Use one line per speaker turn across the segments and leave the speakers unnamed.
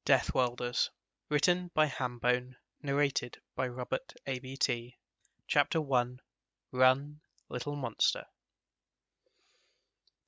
Deathworlders, written by Hambone, narrated by Robert ABT. Chapter 1. Run, Little Monster.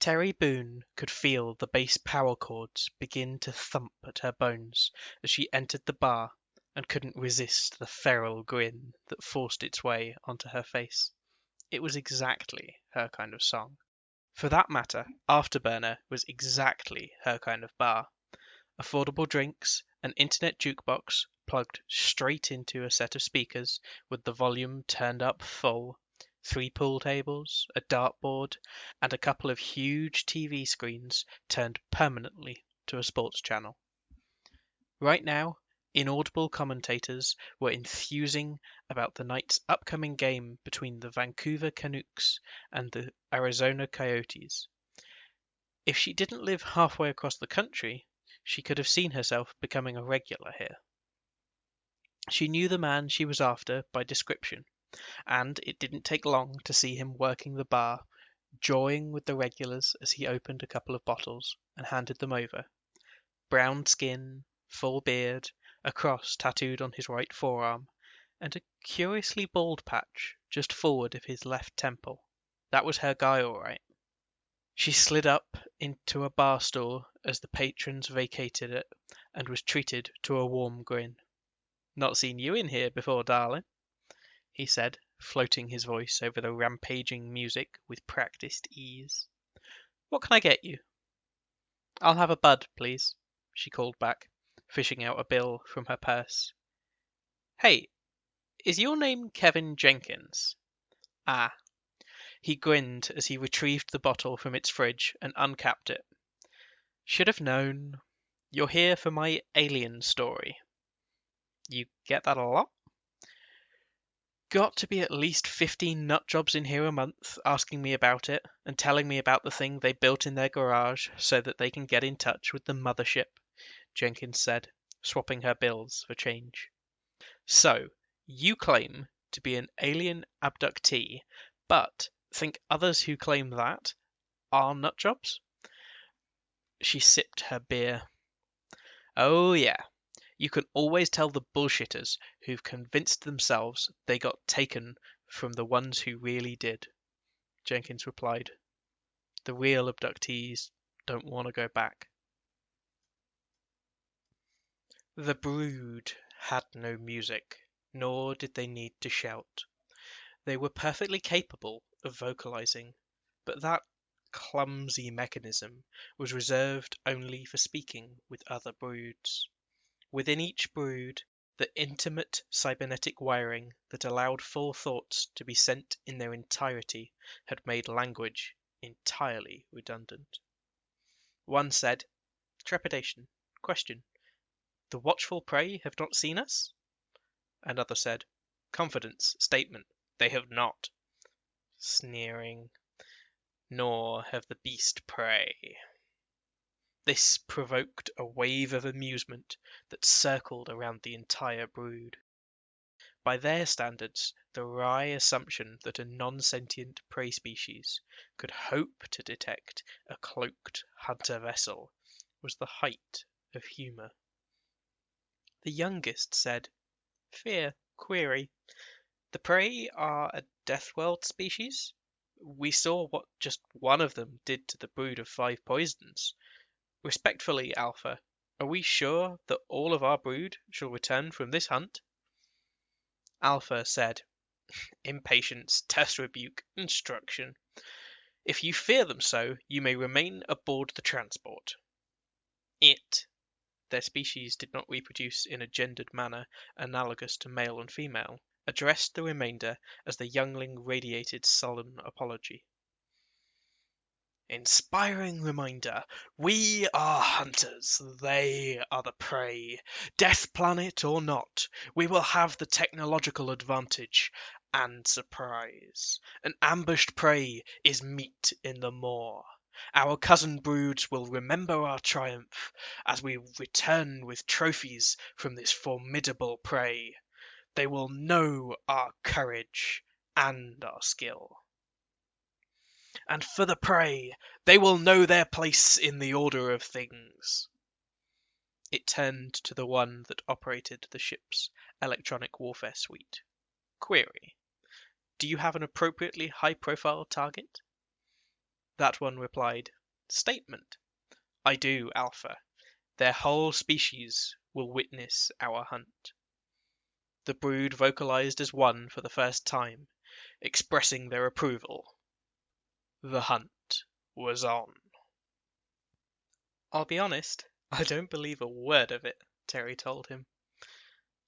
Terry Boone could feel the bass power chords begin to thump at her bones as she entered the bar and couldn't resist the feral grin that forced its way onto her face. It was exactly her kind of song. For that matter, Afterburner was exactly her kind of bar. Affordable drinks, an internet jukebox plugged straight into a set of speakers with the volume turned up full, 3 pool tables, a dartboard, and a couple of huge TV screens turned permanently to a sports channel. Right now, inaudible commentators were enthusing about the night's upcoming game between the Vancouver Canucks and the Arizona Coyotes. If she didn't live halfway across the country, she could have seen herself becoming a regular here. She knew the man she was after by description, and it didn't take long to see him working the bar, jawing with the regulars as he opened a couple of bottles and handed them over. Brown skin, full beard, a cross tattooed on his right forearm, and a curiously bald patch just forward of his left temple. That was her guy, all right. She slid up into a bar stool as the patrons vacated it and was treated to a warm grin. "Not seen you in here before, darling," he said, floating his voice over the rampaging music with practiced ease. "What can I get you?" "I'll have a bud, please," she called back, fishing out a bill from her purse. "Hey, is your name Kevin Jenkins?" "Ah." He grinned as he retrieved the bottle from its fridge and uncapped it. "Should have known. You're here for my alien story." "You get that a lot?" "Got to be at least 15 nutjobs in here a month asking me about it and telling me about the thing they built in their garage so that they can get in touch with the mothership," Jenkins said, swapping her bills for change. "So, you claim to be an alien abductee, but think others who claim that are nutjobs?" She sipped her beer. "Oh yeah. You can always tell the bullshitters who've convinced themselves they got taken from the ones who really did," Jenkins replied. "The real abductees don't want to go back." The brood had no music, nor did they need to shout. They were perfectly capable of vocalizing, but that clumsy mechanism was reserved only for speaking with other broods. Within each brood, the intimate cybernetic wiring that allowed full thoughts to be sent in their entirety had made language entirely redundant. One said, trepidation, question, "The watchful prey have not seen us?" Another said, confidence, statement, "They have not." Sneering, "Nor have the beast prey." This provoked a wave of amusement that circled around the entire brood. By their standards, the wry assumption that a non-sentient prey species could hope to detect a cloaked hunter vessel was the height of humour. The youngest said, "Fear, query. The prey are a Deathworld species? We saw what just one of them did to the brood of 5 poisons. Respectfully, Alpha, are we sure that all of our brood shall return from this hunt?" Alpha said, impatience, terse rebuke, instruction. "If you fear them so, you may remain aboard the transport." It, their species did not reproduce in a gendered manner analogous to male and female, addressed the remainder as the youngling radiated solemn apology. "Inspiring reminder, we are hunters, they are the prey. Death planet or not, we will have the technological advantage and surprise. An ambushed prey is meat in the maw. Our cousin broods will remember our triumph as we return with trophies from this formidable prey. They will know our courage and our skill. And for the prey, they will know their place in the order of things." It turned to the one that operated the ship's electronic warfare suite. Query: do you have an appropriately high-profile target? That one replied, Statement: I do, Alpha. Their whole species will witness our hunt. The brood vocalized as one for the first time, expressing their approval. The hunt was on. I'll be honest, I don't believe a word of it, Terry told him.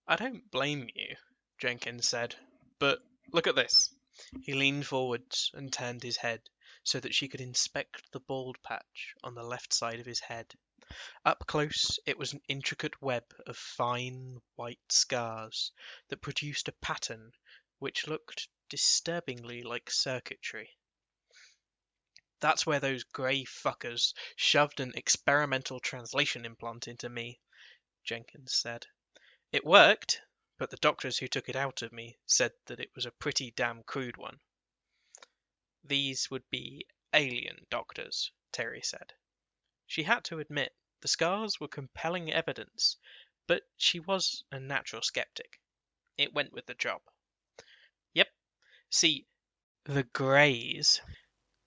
I don't blame you, Jenkins said, but look at this. He leaned forwards and turned his head so that she could inspect the bald patch on the left side of his head. Up close, it was an intricate web of fine, white scars that produced a pattern which looked disturbingly like circuitry. That's where those grey fuckers shoved an experimental translation implant into me, Jenkins said. It worked, but the doctors who took it out of me said that it was a pretty damn crude one. These would be alien doctors, Terry said. She had to admit the scars were compelling evidence, but she was a natural skeptic. It went with the job. Yep. See, the greys.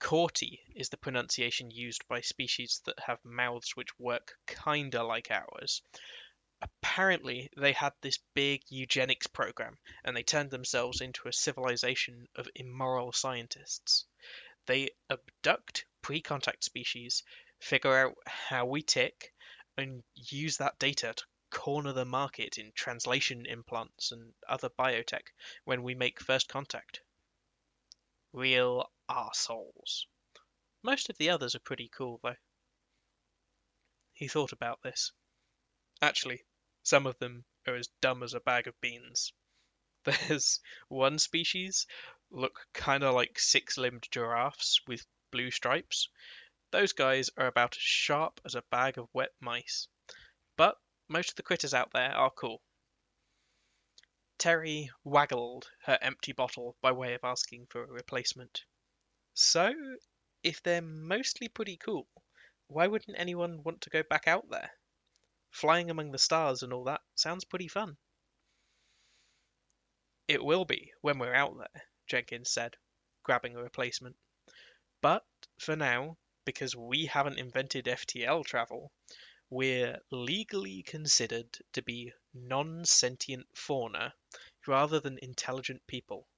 Corti is the pronunciation used by species that have mouths which work kinda like ours. Apparently, they had this big eugenics program, and they turned themselves into a civilization of immoral scientists. They abduct pre-contact species, figure out how we tick, and use that data to corner the market in translation implants and other biotech when we make first contact. Real arseholes. Most of the others are pretty cool, though. He thought about this. Actually, some of them are as dumb as a bag of beans. There's one species, look kinda like six-limbed giraffes with blue stripes. Those guys are about as sharp as a bag of wet mice. But most of the critters out there are cool. Terry waggled her empty bottle by way of asking for a replacement. So, if they're mostly pretty cool, why wouldn't anyone want to go back out there? Flying among the stars and all that sounds pretty fun. It will be when we're out there, Jenkins said, grabbing a replacement. But for now, because we haven't invented FTL travel, we're legally considered to be non-sentient fauna rather than intelligent people.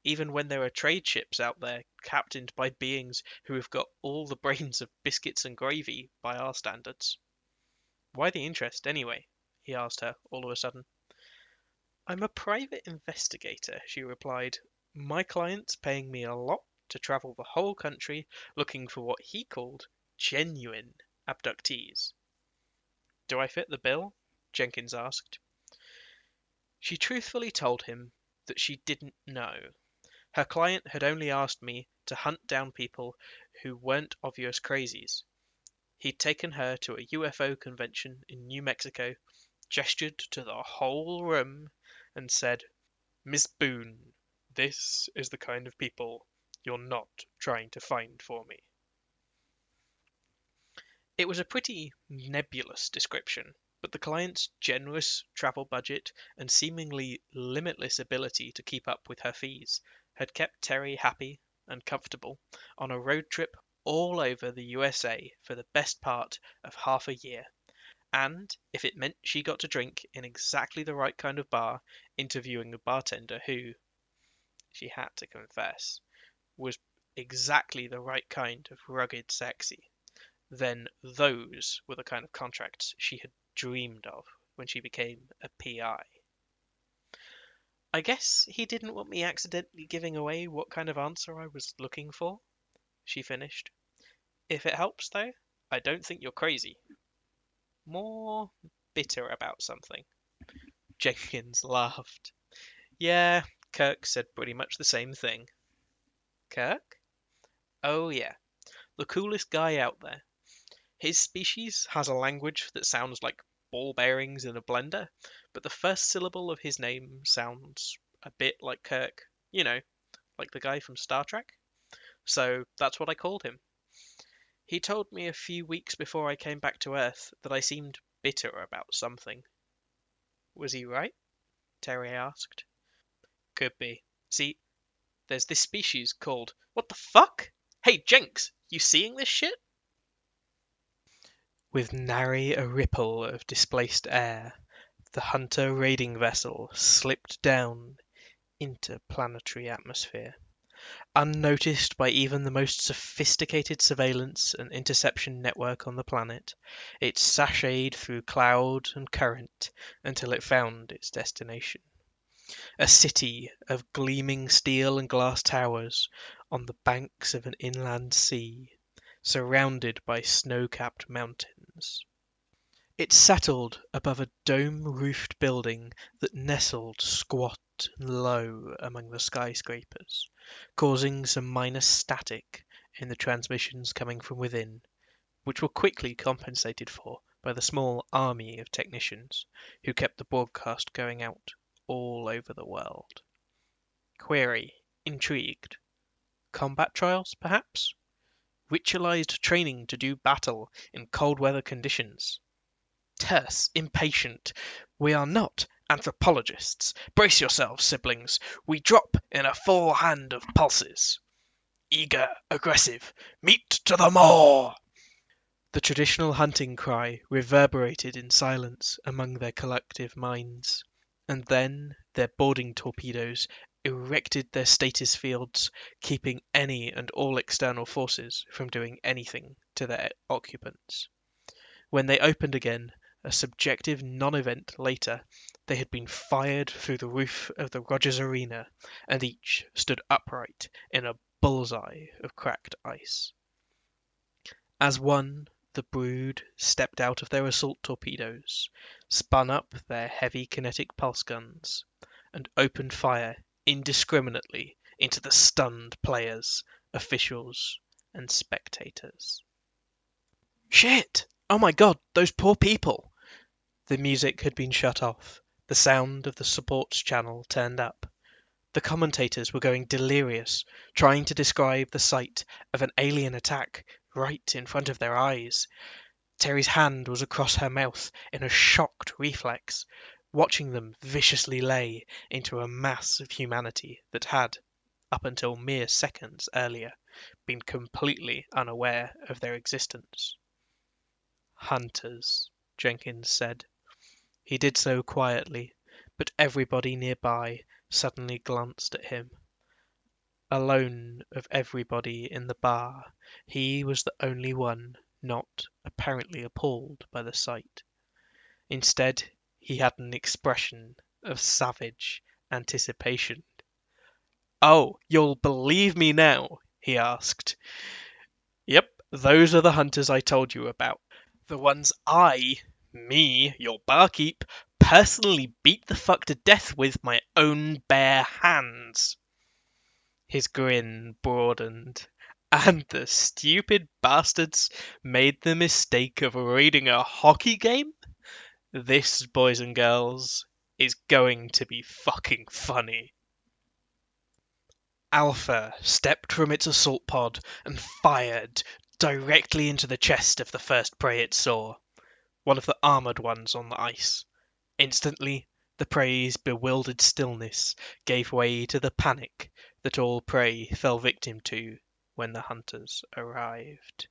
Even when there are trade ships out there captained by beings who have got all the brains of biscuits and gravy by our standards. Why the interest, anyway? He asked her all of a sudden. I'm a private investigator, she replied. My client's paying me a lot to travel the whole country looking for what he called genuine abductees. Do I fit the bill? Jenkins asked. She truthfully told him that she didn't know. Her client had only asked me to hunt down people who weren't obvious crazies. He'd taken her to a UFO convention in New Mexico, gestured to the whole room, and said, Miss Boone, this is the kind of people you're not trying to find for me. It was a pretty nebulous description, but the client's generous travel budget and seemingly limitless ability to keep up with her fees had kept Terry happy and comfortable on a road trip all over the USA for the best part of half a year. And if it meant she got to drink in exactly the right kind of bar, interviewing a bartender who, she had to confess, was exactly the right kind of rugged sexy, then those were the kind of contracts she had dreamed of when she became a PI. I guess he didn't want me accidentally giving away what kind of answer I was looking for, she finished. If it helps, though, I don't think you're crazy. More bitter about something. Jenkins laughed. Yeah, Kirk said pretty much the same thing. Kirk? Oh yeah, the coolest guy out there. His species has a language that sounds like ball bearings in a blender, but the first syllable of his name sounds a bit like Kirk. You know, like the guy from Star Trek. So that's what I called him. He told me a few weeks before I came back to Earth that I seemed bitter about something. Was he right? Terry asked. Could be. See, there's this species called... What the fuck? Hey, Jenks, you seeing this shit? With nary a ripple of displaced air, the hunter raiding vessel slipped down into planetary atmosphere. Unnoticed by even the most sophisticated surveillance and interception network on the planet, it sashayed through cloud and current until it found its destination. A city of gleaming steel and glass towers on the banks of an inland sea, surrounded by snow-capped mountains. It settled above a dome-roofed building that nestled squat and low among the skyscrapers, causing some minor static in the transmissions coming from within, which were quickly compensated for by the small army of technicians who kept the broadcast going out all over the world. Query, intrigued. Combat trials, perhaps? Ritualized training to do battle in cold weather conditions. Terse, impatient. We are not anthropologists. Brace yourselves, siblings. We drop in a full hand of pulses. Eager, aggressive, meat to the maw! The traditional hunting cry reverberated in silence among their collective minds, and then their boarding torpedoes erected their status fields, keeping any and all external forces from doing anything to their occupants. When they opened again, a subjective non-event later, they had been fired through the roof of the Rogers Arena, and each stood upright in a bullseye of cracked ice. As one, the brood stepped out of their assault torpedoes, spun up their heavy kinetic pulse guns, and opened fire indiscriminately into the stunned players, officials, and spectators. Shit! Oh my god, those poor people! The music had been shut off, the sound of the supports channel turned up. The commentators were going delirious, trying to describe the sight of an alien attack right in front of their eyes. Terry's hand was across her mouth in a shocked reflex, watching them viciously lay into a mass of humanity that had, up until mere seconds earlier, been completely unaware of their existence. Hunters, Jenkins said. He did so quietly, but everybody nearby suddenly glanced at him. Alone of everybody in the bar, he was the only one not apparently appalled by the sight. Instead, he had an expression of savage anticipation. "Oh, you'll believe me now?" he asked. "Yep, those are the hunters I told you about. The ones me, your barkeep, personally beat the fuck to death with my own bare hands." His grin broadened. "And the stupid bastards made the mistake of raiding a hockey game? This, boys and girls, is going to be fucking funny." Alpha stepped from its assault pod and fired directly into the chest of the first prey it saw, one of the armored ones on the ice. Instantly, the prey's bewildered stillness gave way to the panic that all prey fell victim to when the hunters arrived.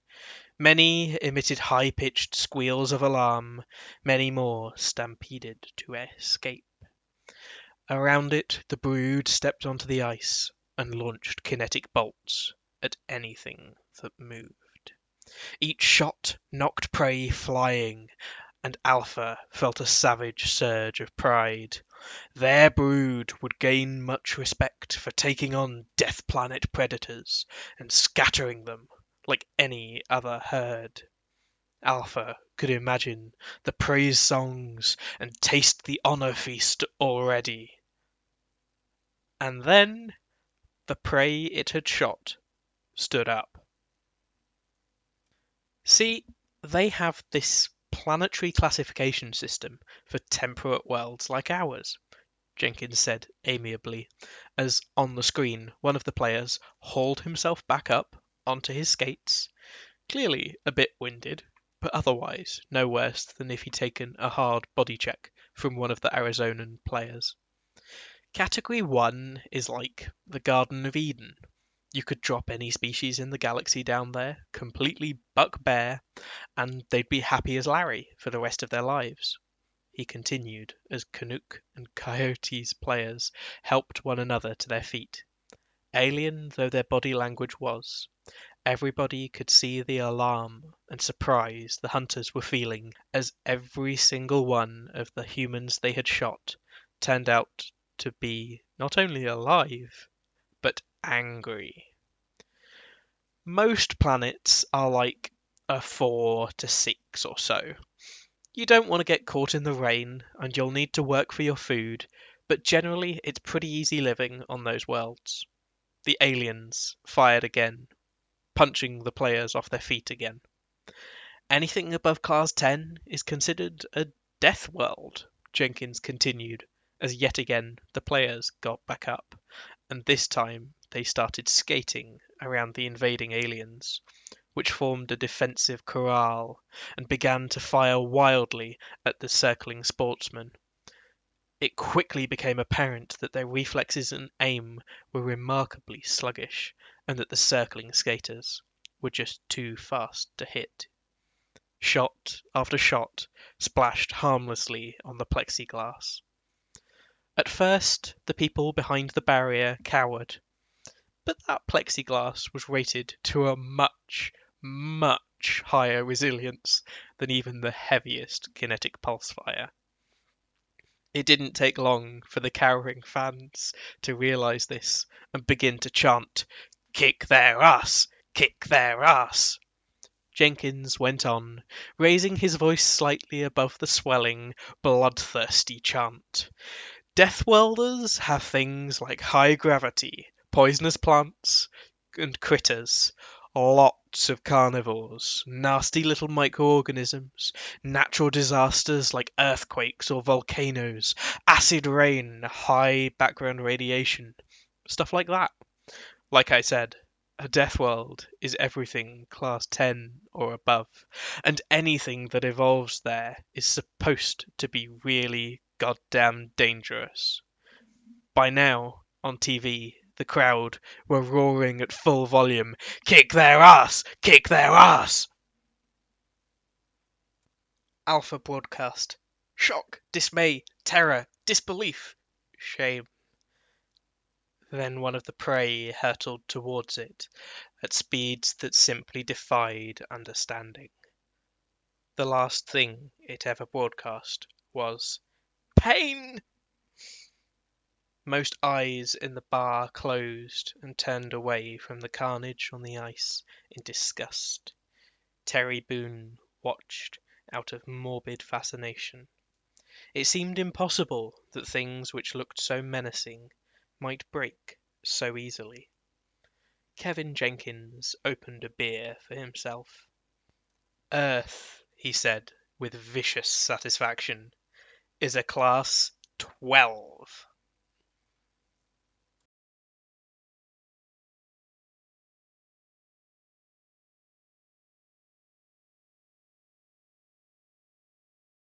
Many emitted high-pitched squeals of alarm, many more stampeded to escape. Around it, the brood stepped onto the ice and launched kinetic bolts at anything that moved. Each shot knocked prey flying, and Alpha felt a savage surge of pride. Their brood would gain much respect for taking on Death Planet predators and scattering them like any other herd. Alpha could imagine the praise songs and taste the honor feast already. And then the prey it had shot stood up. See, they have this planetary classification system for temperate worlds like ours, Jenkins said amiably, as on the screen one of the players hauled himself back up onto his skates, clearly a bit winded, but otherwise no worse than if he'd taken a hard body check from one of the Arizonan players. Category 1 is like the Garden of Eden. You could drop any species in the galaxy down there, completely buck bare, and they'd be happy as Larry for the rest of their lives. He continued as Canuck and Coyote's players helped one another to their feet. Alien though their body language was, everybody could see the alarm and surprise the hunters were feeling as every single one of the humans they had shot turned out to be not only alive, but angry. Most planets are like a 4 to 6 or so. You don't want to get caught in the rain, and you'll need to work for your food, but generally it's pretty easy living on those worlds. The aliens fired again, punching the players off their feet again. Anything above Class 10 is considered a death world, Jenkins continued, as yet again the players got back up, and this time they started skating around the invading aliens, which formed a defensive corral and began to fire wildly at the circling sportsmen. It quickly became apparent that their reflexes and aim were remarkably sluggish, and that the circling skaters were just too fast to hit. Shot after shot splashed harmlessly on the plexiglass. At first, the people behind the barrier cowered, but that plexiglass was rated to a much higher resilience than even the heaviest kinetic pulse fire. It didn't take long for the cowering fans to realize this and begin to chant, "Kick their ass! Kick their ass!" Jenkins went on, raising his voice slightly above the swelling, bloodthirsty chant. Deathworlders have things like high gravity, poisonous plants, and critters, lots of carnivores, nasty little microorganisms, natural disasters like earthquakes or volcanoes, acid rain, high background radiation, stuff like that. Like I said, a death world is everything Class 10 or above, and anything that evolves there is supposed to be really goddamn dangerous. By now, on TV, the crowd were roaring at full volume, "Kick their ass! Kick their ass!" Alpha broadcast. Shock, dismay, terror, disbelief, shame. Then one of the prey hurtled towards it, at speeds that simply defied understanding. The last thing it ever broadcast was, "Pain!" Most eyes in the bar closed and turned away from the carnage on the ice in disgust. Terry Boone watched out of morbid fascination. It seemed impossible that things which looked so menacing might break so easily. Kevin Jenkins opened a beer for himself. "Earth," he said with vicious satisfaction, "is a class 12.